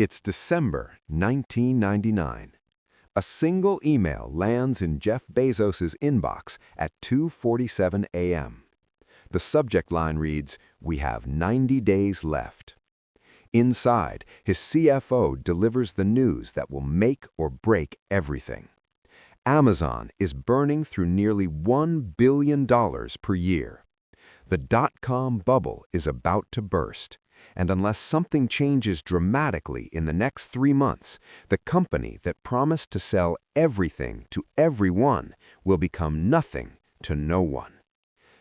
It's December 1999. A single email lands in Jeff Bezos' inbox at 2:47 a.m. The subject line reads, "We have 90 days left." Inside, his CFO delivers the news that will make or break everything. Amazon is burning through nearly $1 billion per year. The dot-com bubble is about to burst, and unless something changes dramatically in the next 3 months, the company that promised to sell everything to everyone will become nothing to no one.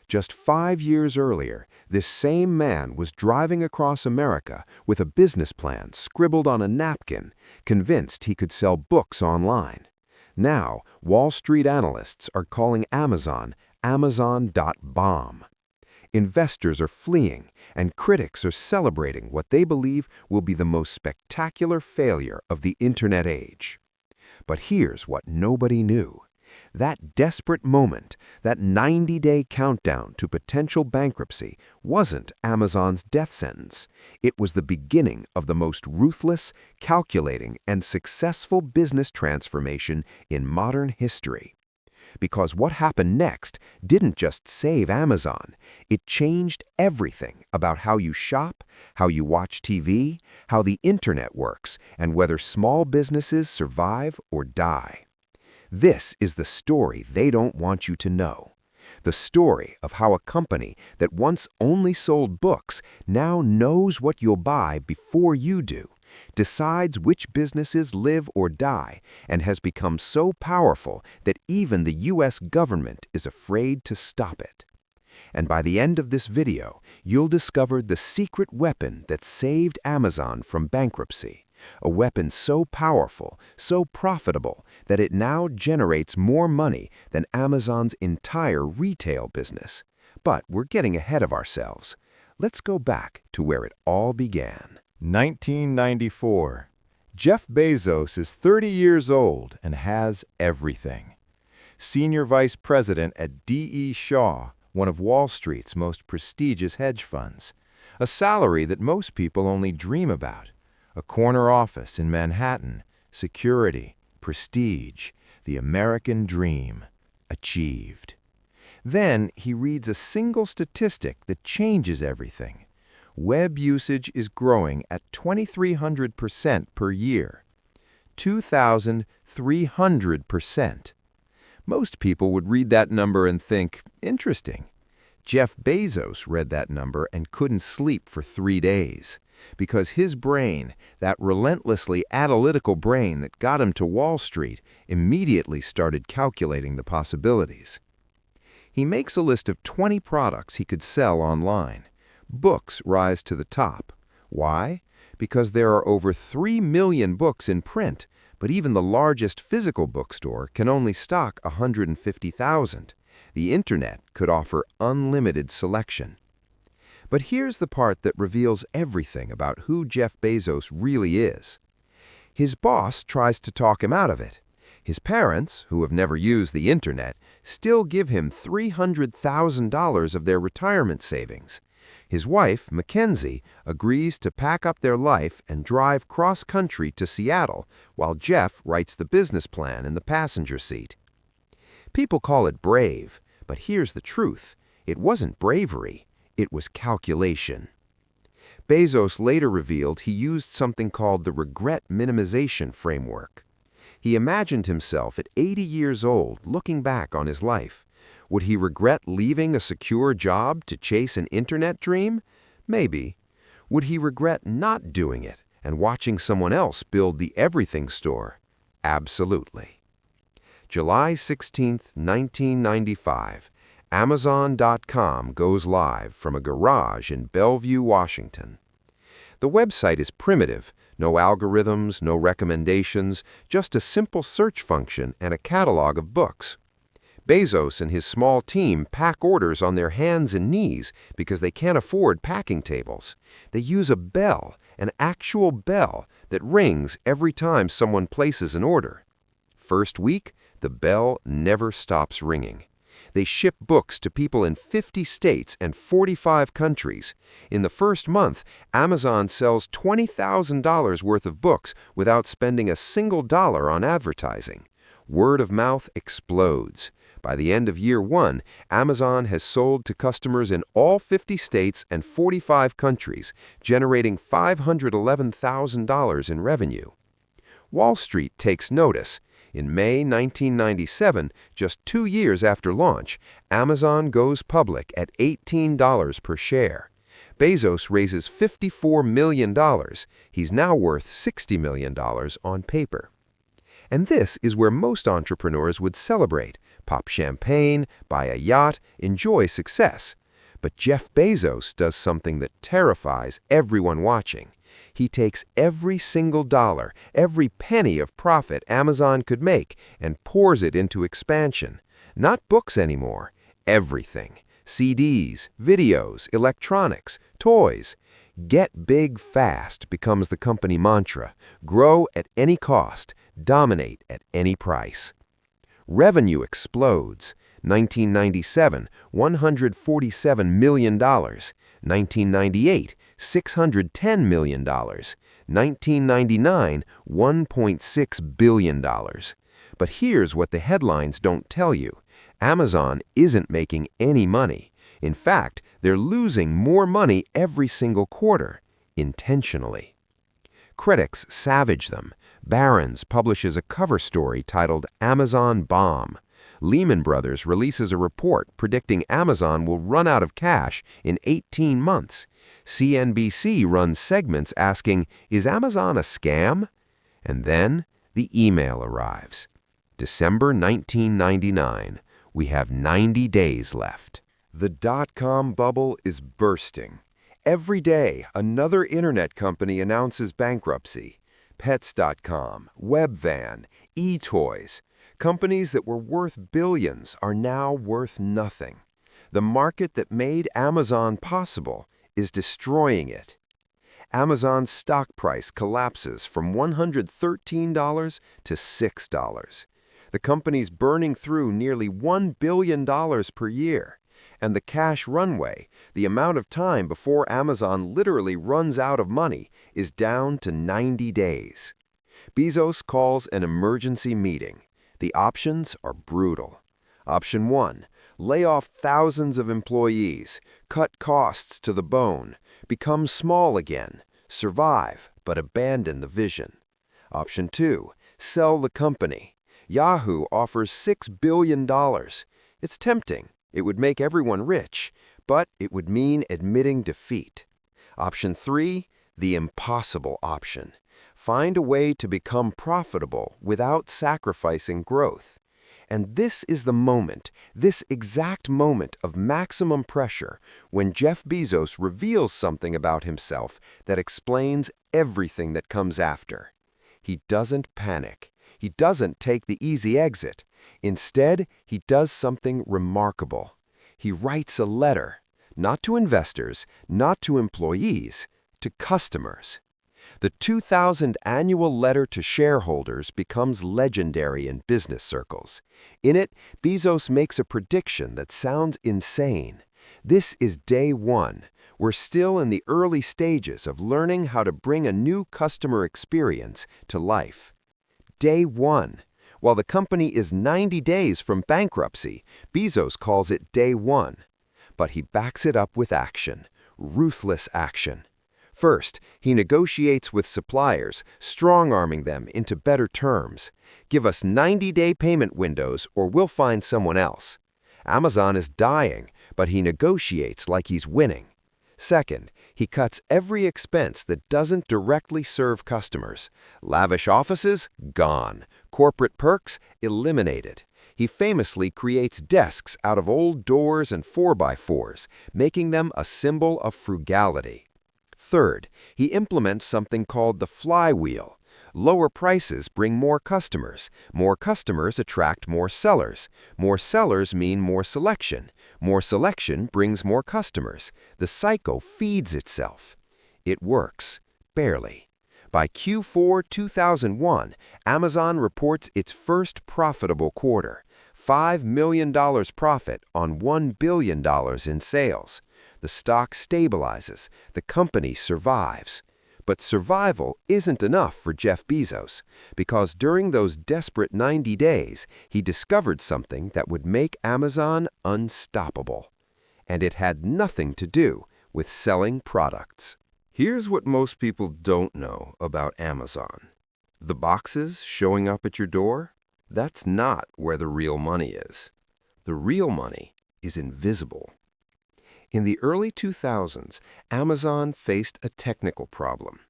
Just 5 years earlier, this same man was driving across America with a business plan scribbled on a napkin, convinced he could sell books online. Now, Wall Street analysts are calling Amazon Amazon.bomb. Investors are fleeing, and critics are celebrating what they believe will be the most spectacular failure of the Internet age. But here's what nobody knew. That desperate moment, that 90-day countdown to potential bankruptcy, wasn't Amazon's death sentence. It was the beginning of the most ruthless, calculating, and successful business transformation in modern history. Because what happened next didn't just save Amazon, it changed everything about how you shop, how you watch TV, how the Internet works, and whether small businesses survive or die. This is the story they don't want you to know. The story of how a company that once only sold books now knows what you'll buy before you do, decides which businesses live or die, and has become so powerful that even the U.S. government is afraid to stop it. And by the end of this video, you'll discover the secret weapon that saved Amazon from bankruptcy. A weapon so powerful, so profitable, that it now generates more money than Amazon's entire retail business. But we're getting ahead of ourselves. Let's go back to where it all began. 1994. Jeff Bezos is 30 years old and has everything. Senior Vice President at D.E. Shaw, one of Wall Street's most prestigious hedge funds. A salary that most people only dream about. A corner office in Manhattan, security, prestige, the American dream, achieved. Then he reads a single statistic that changes everything. Web usage is growing at 2,300% per year. 2,300%. Most people would read that number and think, interesting. Jeff Bezos read that number and couldn't sleep for 3 days. Because his brain, that relentlessly analytical brain that got him to Wall Street, immediately started calculating the possibilities. He makes a list of 20 products he could sell online. Books rise to the top. Why? Because there are over 3 million books in print, but even the largest physical bookstore can only stock 150,000. The Internet could offer unlimited selection. But here's the part that reveals everything about who Jeff Bezos really is. His boss tries to talk him out of it. His parents, who have never used the Internet, still give him $300,000 of their retirement savings. His wife, Mackenzie, agrees to pack up their life and drive cross-country to Seattle while Jeff writes the business plan in the passenger seat. People call it brave, but here's the truth. It wasn't bravery. It was calculation. Bezos later revealed he used something called the regret minimization framework. He imagined himself at 80 years old looking back on his life. Would he regret leaving a secure job to chase an Internet dream? Maybe. Would he regret not doing it and watching someone else build the everything store? Absolutely. July 16, 1995. Amazon.com goes live from a garage in Bellevue, Washington. The website is primitive, no algorithms, no recommendations, just a simple search function and a catalog of books. Bezos and his small team pack orders on their hands and knees because they can't afford packing tables. They use a bell, an actual bell, that rings every time someone places an order. First week, the bell never stops ringing. They ship books to people in 50 states and 45 countries. In the first month, Amazon sells $20,000 worth of books without spending a single dollar on advertising. Word of mouth explodes. By the end of year one, Amazon has sold to customers in all 50 states and 45 countries, generating $511,000 in revenue. Wall Street takes notice. In May 1997, just 2 years after launch, Amazon goes public at $18 per share. Bezos raises $54 million. He's now worth $60 million on paper. And this is where most entrepreneurs would celebrate, pop champagne, buy a yacht, enjoy success. But Jeff Bezos does something that terrifies everyone watching. He takes every single dollar, every penny of profit Amazon could make, and pours it into expansion. Not books anymore, everything. CDs, videos, electronics, toys. Get big fast becomes the company mantra. Grow at any cost, dominate at any price. Revenue explodes. 1997, $147 million. 1998, $610 million. 1999, $1.6 billion. But here's what the headlines don't tell you. Amazon isn't making any money. In fact, they're losing more money every single quarter, intentionally. Critics savage them. Barron's publishes a cover story titled Amazon Bomb. Lehman Brothers releases a report predicting Amazon will run out of cash in 18 months. CNBC runs segments asking, "Is Amazon a scam?" And then the email arrives. December 1999. We have 90 days left. The dot-com bubble is bursting. Every day, another internet company announces bankruptcy. Pets.com, Webvan, eToys. Companies that were worth billions are now worth nothing. The market that made Amazon possible is destroying it. Amazon's stock price collapses from $113 to $6. The company's burning through nearly $1 billion per year. And the cash runway, the amount of time before Amazon literally runs out of money, is down to 90 days. Bezos calls an emergency meeting. The options are brutal. Option 1, lay off thousands of employees, cut costs to the bone, become small again, survive but abandon the vision. Option 2, sell the company. Yahoo offers $6 billion. It's tempting. It would make everyone rich, but it would mean admitting defeat. Option 3, the impossible option. Find a way to become profitable without sacrificing growth. And this is the moment, this exact moment of maximum pressure when Jeff Bezos reveals something about himself that explains everything that comes after. He doesn't panic. He doesn't take the easy exit. Instead, he does something remarkable. He writes a letter, not to investors, not to employees, to customers. The 2000 annual letter to shareholders becomes legendary in business circles. In it, Bezos makes a prediction that sounds insane. This is day one. We're still in the early stages of learning how to bring a new customer experience to life. Day one. While the company is 90 days from bankruptcy, Bezos calls it day one. But he backs it up with action, ruthless action. First, he negotiates with suppliers, strong-arming them into better terms. Give us 90-day payment windows or we'll find someone else. Amazon is dying, but he negotiates like he's winning. Second, he cuts every expense that doesn't directly serve customers. Lavish offices? Gone. Corporate perks? Eliminated. He famously creates desks out of old doors and 4x4s, making them a symbol of frugality. Third, he implements something called the flywheel. Lower prices bring more customers. More customers attract more sellers. More sellers mean more selection. More selection brings more customers. The cycle feeds itself. It works, barely. By Q4 2001, Amazon reports its first profitable quarter. $5 million profit on $1 billion in sales. The stock stabilizes, the company survives. But survival isn't enough for Jeff Bezos, because during those desperate 90 days, he discovered something that would make Amazon unstoppable. And it had nothing to do with selling products. Here's what most people don't know about Amazon. The boxes showing up at your door, that's not where the real money is. The real money is invisible. In the early 2000s, Amazon faced a technical problem.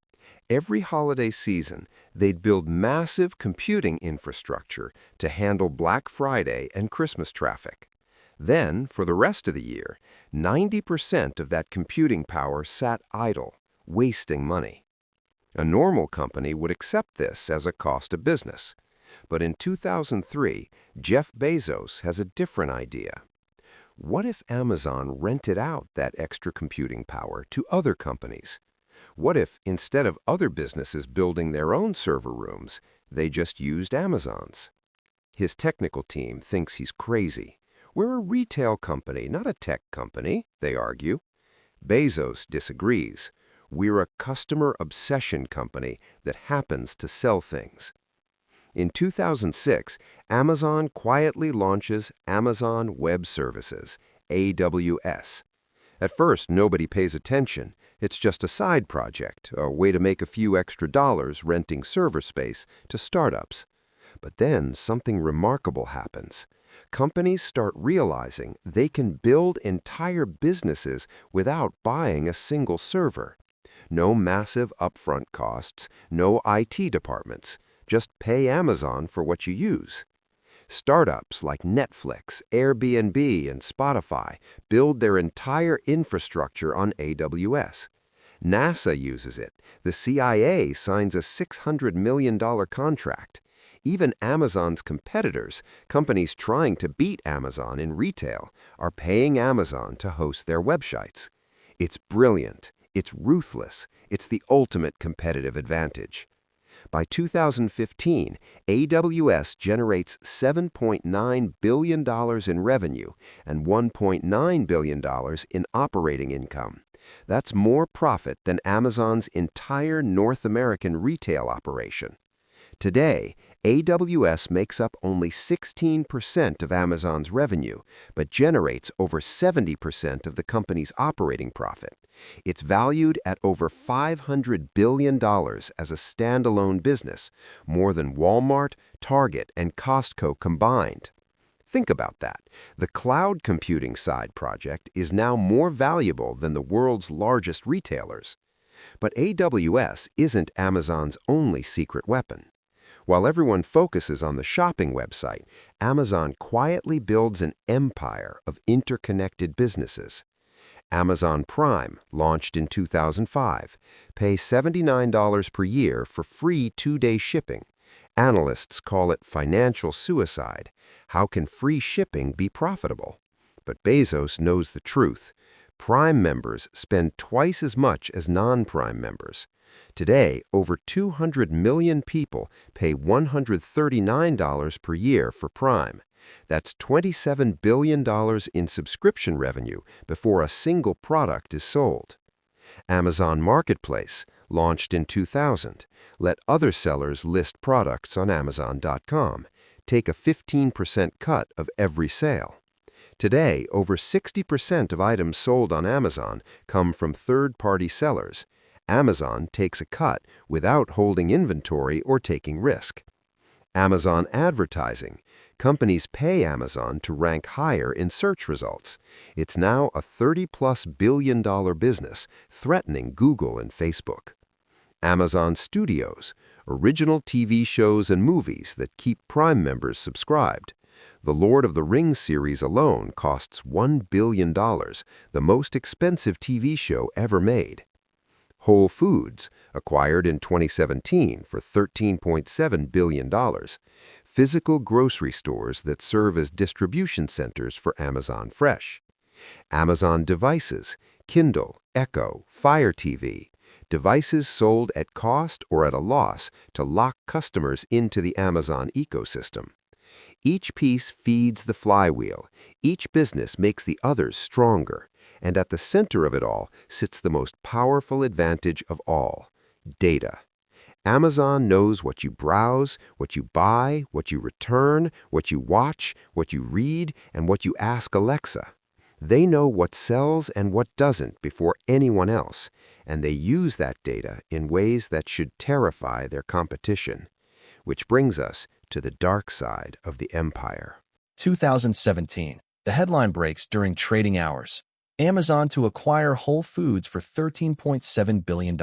Every holiday season, they'd build massive computing infrastructure to handle Black Friday and Christmas traffic. Then, for the rest of the year, 90% of that computing power sat idle, wasting money. A normal company would accept this as a cost of business. But in 2003, Jeff Bezos has a different idea. What if Amazon rented out that extra computing power to other companies? What if, instead of other businesses building their own server rooms, they just used Amazon's? His technical team thinks he's crazy. We're a retail company, not a tech company, they argue. Bezos disagrees. We're a customer obsession company that happens to sell things. In 2006, Amazon quietly launches Amazon Web Services, AWS. At first, nobody pays attention. It's just a side project, a way to make a few extra dollars renting server space to startups. But then something remarkable happens. Companies start realizing they can build entire businesses without buying a single server. No massive upfront costs, no IT departments. Just pay Amazon for what you use. Startups like Netflix, Airbnb, and Spotify build their entire infrastructure on AWS. NASA uses it. The CIA signs a $600 million contract. Even Amazon's competitors, companies trying to beat Amazon in retail, are paying Amazon to host their websites. It's brilliant. It's ruthless. It's the ultimate competitive advantage. By 2015, AWS generates $7.9 billion in revenue and $1.9 billion in operating income. That's more profit than Amazon's entire North American retail operation. Today, AWS makes up only 16% of Amazon's revenue, but generates over 70% of the company's operating profit. It's valued at over $500 billion as a standalone business, more than Walmart, Target, and Costco combined. Think about that. The cloud computing side project is now more valuable than the world's largest retailers. But AWS isn't Amazon's only secret weapon. While everyone focuses on the shopping website, Amazon quietly builds an empire of interconnected businesses. Amazon Prime, launched in 2005, pays $79 per year for free 2-day shipping. Analysts call it financial suicide. How can free shipping be profitable? But Bezos knows the truth. Prime members spend twice as much as non-Prime members. Today, over 200 million people pay $139 per year for Prime. That's $27 billion in subscription revenue before a single product is sold. Amazon Marketplace, launched in 2000, let other sellers list products on Amazon.com, take a 15% cut of every sale. Today, over 60% of items sold on Amazon come from third-party sellers. Amazon takes a cut without holding inventory or taking risk. Amazon Advertising. Companies pay Amazon to rank higher in search results. It's now a $30+ billion business, threatening Google and Facebook. Amazon Studios. Original TV shows and movies that keep Prime members subscribed. The Lord of the Rings series alone costs $1 billion, the most expensive TV show ever made. Whole Foods, acquired in 2017 for $13.7 billion. Physical grocery stores that serve as distribution centers for Amazon Fresh. Amazon Devices, Kindle, Echo, Fire TV. Devices sold at cost or at a loss to lock customers into the Amazon ecosystem. Each piece feeds the flywheel. Each business makes the others stronger. And at the center of it all sits the most powerful advantage of all: data. Amazon knows what you browse, what you buy, what you return, what you watch, what you read, and what you ask Alexa. They know what sells and what doesn't before anyone else, and they use that data in ways that should terrify their competition. Which brings us to the dark side of the empire. 2017. The headline breaks during trading hours. Amazon to acquire Whole Foods for $13.7 billion.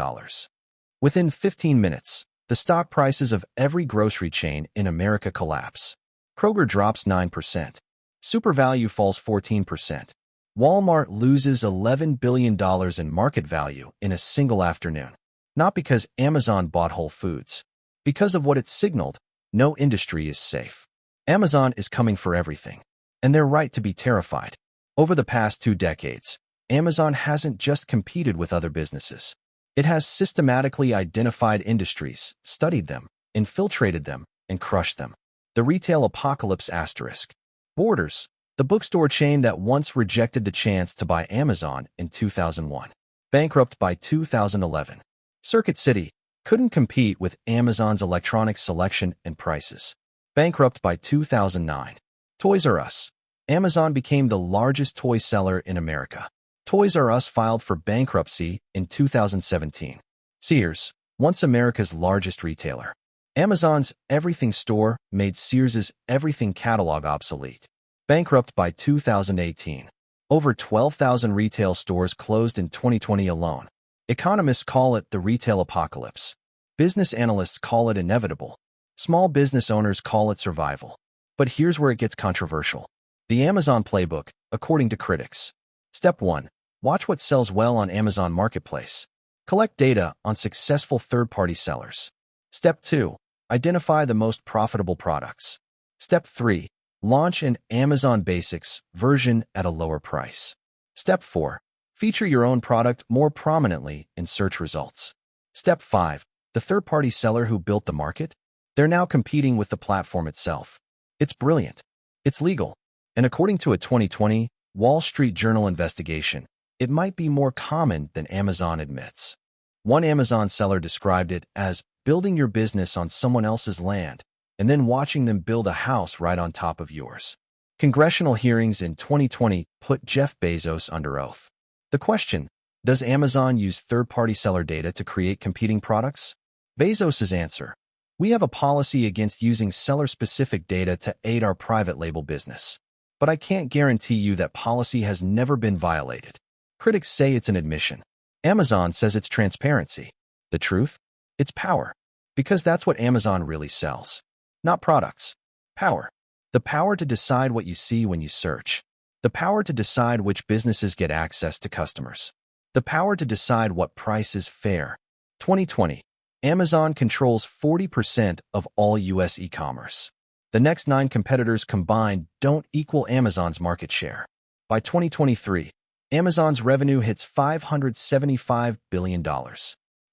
Within 15 minutes, the stock prices of every grocery chain in America collapse. Kroger drops 9%. SuperValue falls 14%. Walmart loses $11 billion in market value in a single afternoon. Not because Amazon bought Whole Foods. Because of what it signaled: no industry is safe. Amazon is coming for everything. And they're right to be terrified. Over the past 2 decades, Amazon hasn't just competed with other businesses. It has systematically identified industries, studied them, infiltrated them, and crushed them. The retail apocalypse asterisk. Borders, the bookstore chain that once rejected the chance to buy Amazon in 2001. Bankrupt by 2011. Circuit City couldn't compete with Amazon's electronics selection and prices. Bankrupt by 2009. Toys R Us. Amazon became the largest toy seller in America. Toys R Us filed for bankruptcy in 2017. Sears, once America's largest retailer. Amazon's Everything store made Sears's Everything catalog obsolete. Bankrupt by 2018. Over 12,000 retail stores closed in 2020 alone. Economists call it the retail apocalypse. Business analysts call it inevitable. Small business owners call it survival. But here's where it gets controversial. The Amazon playbook, according to critics. Step 1. Watch what sells well on Amazon Marketplace. Collect data on successful third-party sellers. Step 2. Identify the most profitable products. Step 3. Launch an Amazon Basics version at a lower price. Step 4. Feature your own product more prominently in search results. Step 5. The third-party seller who built the market? They're now competing with the platform itself. It's brilliant. It's legal. And according to a 2020 Wall Street Journal investigation, it might be more common than Amazon admits. One Amazon seller described it as building your business on someone else's land and then watching them build a house right on top of yours. Congressional hearings in 2020 put Jeff Bezos under oath. The question: does Amazon use third-party seller data to create competing products? Bezos' answer: we have a policy against using seller-specific data to aid our private label business. But I can't guarantee you that policy has never been violated. Critics say it's an admission. Amazon says it's transparency. The truth? It's power. Because that's what Amazon really sells. Not products. Power. The power to decide what you see when you search. The power to decide which businesses get access to customers. The power to decide what price is fair. 2020. Amazon controls 40% of all U.S. e-commerce. The next 9 competitors combined don't equal Amazon's market share. By 2023, Amazon's revenue hits $575 billion.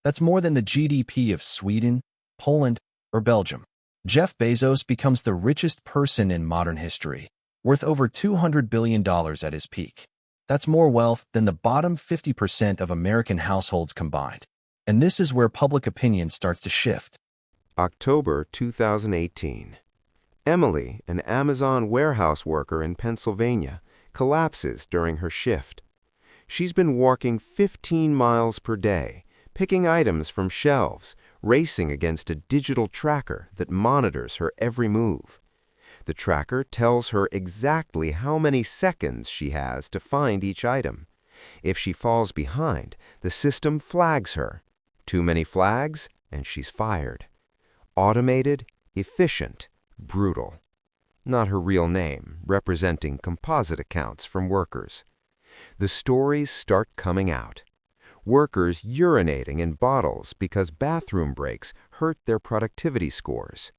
That's more than the GDP of Sweden, Poland, or Belgium. Jeff Bezos becomes the richest person in modern history, worth over $200 billion at his peak. That's more wealth than the bottom 50% of American households combined. And this is where public opinion starts to shift. October 2018. Emily, an Amazon warehouse worker in Pennsylvania, collapses during her shift. She's been walking 15 miles per day, picking items from shelves, racing against a digital tracker that monitors her every move. The tracker tells her exactly how many seconds she has to find each item. If she falls behind, the system flags her. Too many flags, and she's fired. Automated, efficient, brutal. Not her real name, representing composite accounts from workers. The stories start coming out. Workers urinating in bottles because bathroom breaks hurt their productivity scores.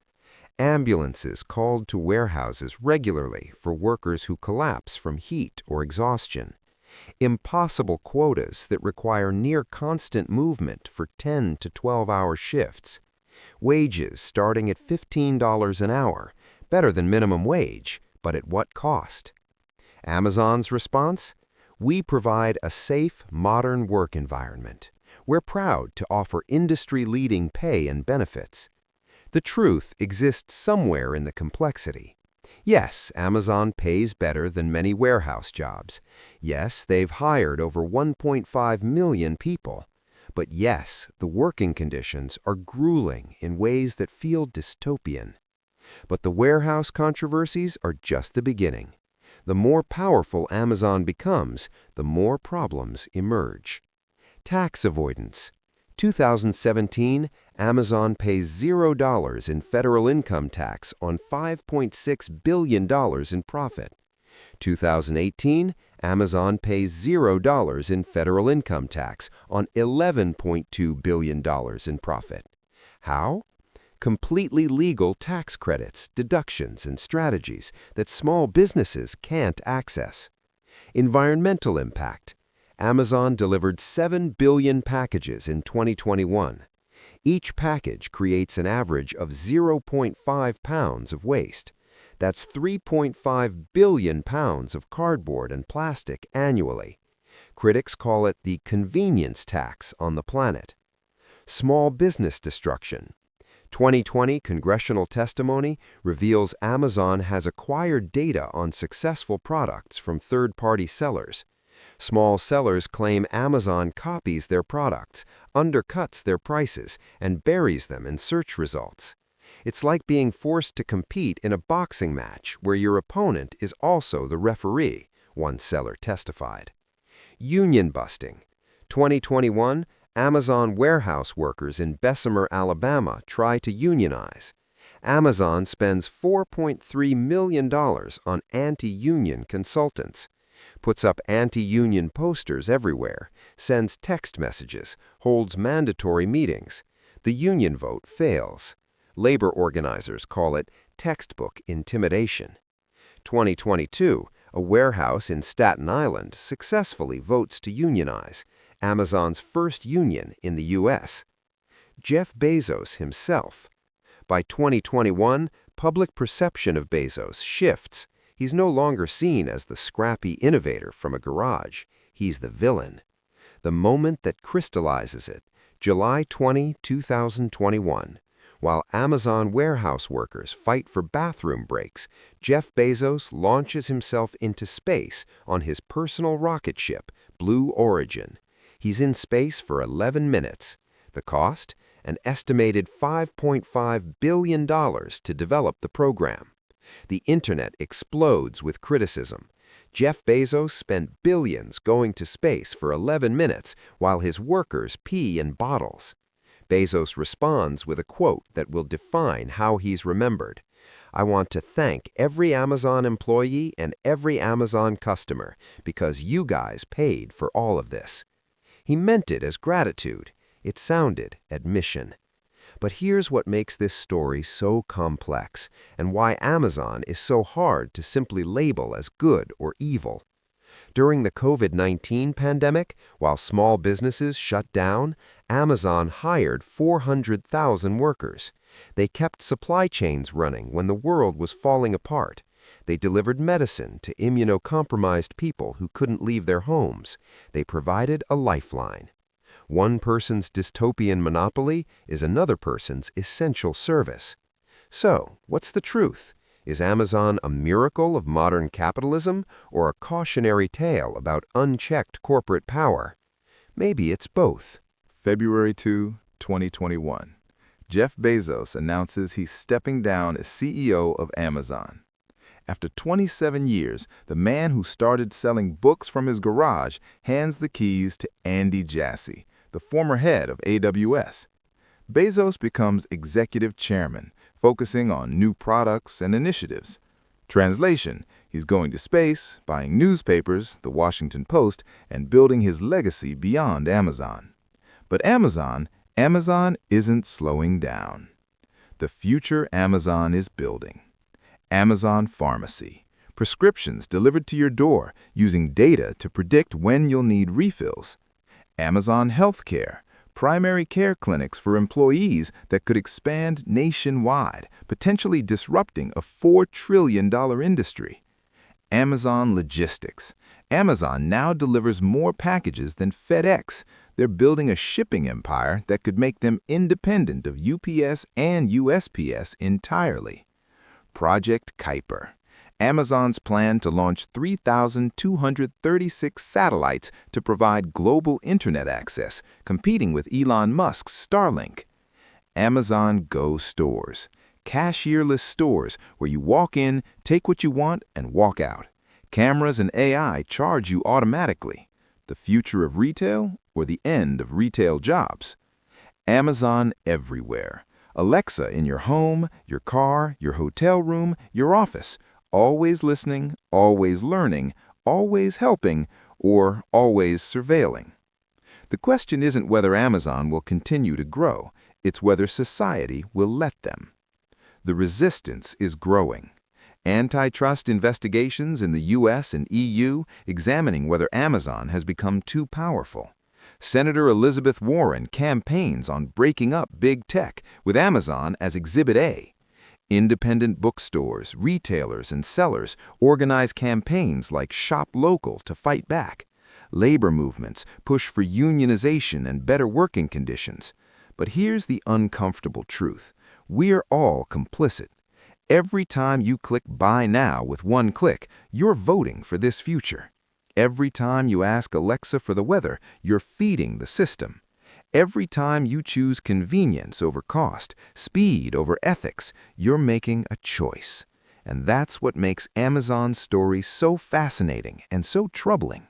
Ambulances called to warehouses regularly for workers who collapse from heat or exhaustion. Impossible quotas that require near-constant movement for 10 to 12-hour shifts. Wages starting at $15 an hour, better than minimum wage, but at what cost? Amazon's response? We provide a safe, modern work environment. We're proud to offer industry-leading pay and benefits. The truth exists somewhere in the complexity. Yes, Amazon pays better than many warehouse jobs. Yes, they've hired over 1.5 million people. But yes, the working conditions are grueling in ways that feel dystopian. But the warehouse controversies are just the beginning. The more powerful Amazon becomes, the more problems emerge. Tax avoidance. 2017, Amazon pays $0 in federal income tax on $5.6 billion in profit. 2018, Amazon pays $0 in federal income tax on $11.2 billion in profit. How? Completely legal tax credits, deductions, and strategies that small businesses can't access. Environmental impact. Amazon delivered 7 billion packages in 2021. Each package creates an average of 0.5 pounds of waste. That's 3.5 billion pounds of cardboard and plastic annually. Critics call it the convenience tax on the planet. Small business destruction. 2020 congressional testimony reveals Amazon has acquired data on successful products from third-party sellers. Small sellers claim Amazon copies their products, undercuts their prices, and buries them in search results. It's like being forced to compete in a boxing match where your opponent is also the referee, one seller testified. Union busting. 2021, Amazon warehouse workers in Bessemer, Alabama try to unionize. Amazon spends $4.3 million on anti-union consultants, puts up anti-union posters everywhere, sends text messages, holds mandatory meetings. The union vote fails. Labor organizers call it textbook intimidation. 2022, a warehouse in Staten Island successfully votes to unionize, Amazon's first union in the U.S. Jeff Bezos himself. By 2021, public perception of Bezos shifts. He's no longer seen as the scrappy innovator from a garage. He's the villain. The moment that crystallizes it, July 20, 2021. While Amazon warehouse workers fight for bathroom breaks, Jeff Bezos launches himself into space on his personal rocket ship, Blue Origin. He's in space for 11 minutes. The cost? An estimated $5.5 billion to develop the program. The internet explodes with criticism. Jeff Bezos spent billions going to space for 11 minutes while his workers pee in bottles. Bezos responds with a quote that will define how he's remembered. I want to thank every Amazon employee and every Amazon customer because you guys paid for all of this. He meant it as gratitude. It sounded admission. But here's what makes this story so complex and why Amazon is so hard to simply label as good or evil. During the COVID-19 pandemic, while small businesses shut down, Amazon hired 400,000 workers. They kept supply chains running when the world was falling apart. They delivered medicine to immunocompromised people who couldn't leave their homes. They provided a lifeline. One person's dystopian monopoly is another person's essential service. So, what's the truth? Is Amazon a miracle of modern capitalism or a cautionary tale about unchecked corporate power? Maybe it's both. February 2, 2021. Jeff Bezos announces he's stepping down as CEO of Amazon. After 27 years, the man who started selling books from his garage hands the keys to Andy Jassy, the former head of AWS. Bezos becomes executive chairman, focusing on new products and initiatives. Translation, he's going to space, buying newspapers, the Washington Post, and building his legacy beyond Amazon. But Amazon isn't slowing down. The future Amazon is building. Amazon Pharmacy, prescriptions delivered to your door using data to predict when you'll need refills. Amazon Healthcare, primary care clinics for employees that could expand nationwide, potentially disrupting a $4 trillion industry. Amazon Logistics. Amazon now delivers more packages than FedEx. They're building a shipping empire that could make them independent of UPS and USPS entirely. Project Kuiper. Amazon's plan to launch 3,236 satellites to provide global internet access, competing with Elon Musk's Starlink. Amazon Go stores. Cashierless stores where you walk in, take what you want, and walk out. Cameras and AI charge you automatically. The future of retail or the end of retail jobs? Amazon Everywhere. Alexa in your home, your car, your hotel room, your office. Always listening, always learning, always helping, or always surveilling. The question isn't whether Amazon will continue to grow, it's whether society will let them. The resistance is growing. Antitrust investigations in the US and EU examining whether Amazon has become too powerful. Senator Elizabeth Warren campaigns on breaking up big tech with Amazon as Exhibit A. Independent bookstores, retailers, and sellers organize campaigns like Shop Local to fight back. Labor movements push for unionization and better working conditions. But here's the uncomfortable truth. We're all complicit. Every time you click Buy Now with one click, you're voting for this future. Every time you ask Alexa for the weather, you're feeding the system. Every time you choose convenience over cost, speed over ethics, you're making a choice. And that's what makes Amazon's story so fascinating and so troubling.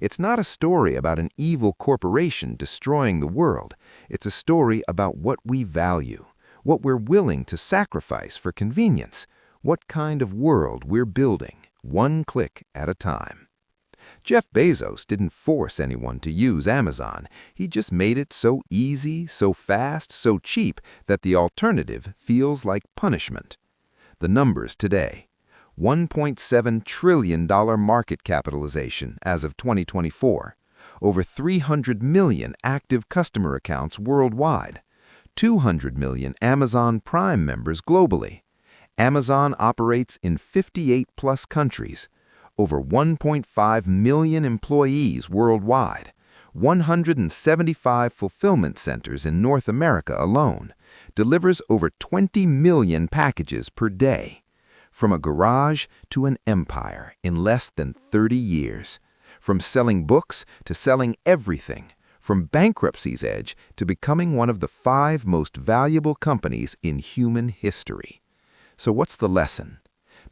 It's not a story about an evil corporation destroying the world. It's a story about what we value, what we're willing to sacrifice for convenience, what kind of world we're building, one click at a time. Jeff Bezos didn't force anyone to use Amazon. He just made it so easy, so fast, so cheap that the alternative feels like punishment. The numbers today: $1.7 trillion market capitalization as of 2024, over 300 million active customer accounts worldwide, 200 million Amazon Prime members globally. Amazon operates in 58+ countries, over 1.5 million employees worldwide, 175 fulfillment centers in North America alone, delivers over 20 million packages per day. From a garage to an empire in less than 30 years. From selling books to selling everything. From bankruptcy's edge to becoming one of the 5 most valuable companies in human history. So what's the lesson?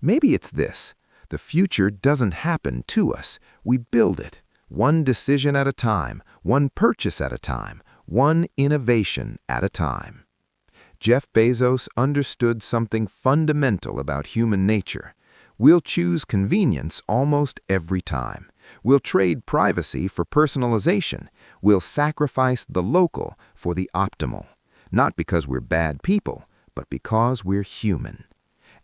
Maybe it's this. The future doesn't happen to us. We build it. One decision at a time, one purchase at a time, one innovation at a time. Jeff Bezos understood something fundamental about human nature. We'll choose convenience almost every time. We'll trade privacy for personalization. We'll sacrifice the local for the optimal. Not because we're bad people, but because we're human.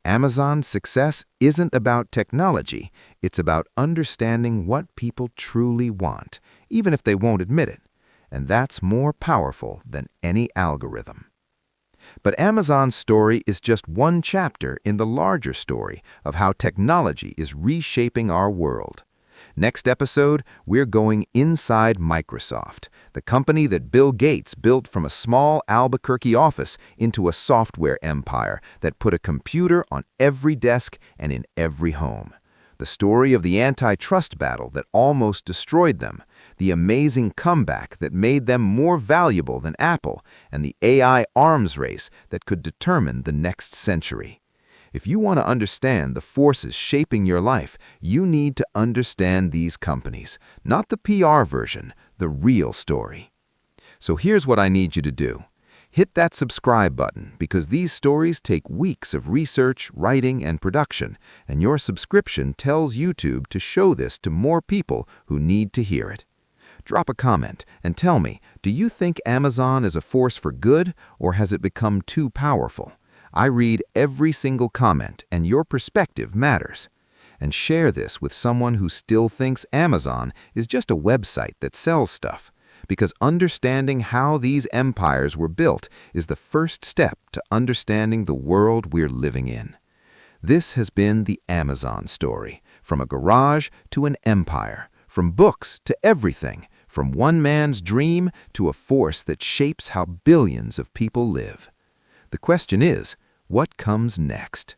Amazon's success isn't about technology, it's about understanding what people truly want, even if they won't admit it. And that's more powerful than any algorithm. But Amazon's story is just one chapter in the larger story of how technology is reshaping our world. Next episode, we're going inside Microsoft, the company that Bill Gates built from a small Albuquerque office into a software empire that put a computer on every desk and in every home. The story of the antitrust battle that almost destroyed them, the amazing comeback that made them more valuable than Apple, and the AI arms race that could determine the next century. If you want to understand the forces shaping your life, you need to understand these companies, not the PR version, the real story. So here's what I need you to do. Hit that subscribe button because these stories take weeks of research, writing, and production, and your subscription tells YouTube to show this to more people who need to hear it. Drop a comment and tell me, do you think Amazon is a force for good or has it become too powerful? I read every single comment, and your perspective matters. And share this with someone who still thinks Amazon is just a website that sells stuff, because understanding how these empires were built is the first step to understanding the world we're living in. This has been the Amazon story, from a garage to an empire, from books to everything, from one man's dream to a force that shapes how billions of people live. The question is, what comes next?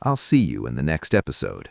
I'll see you in the next episode.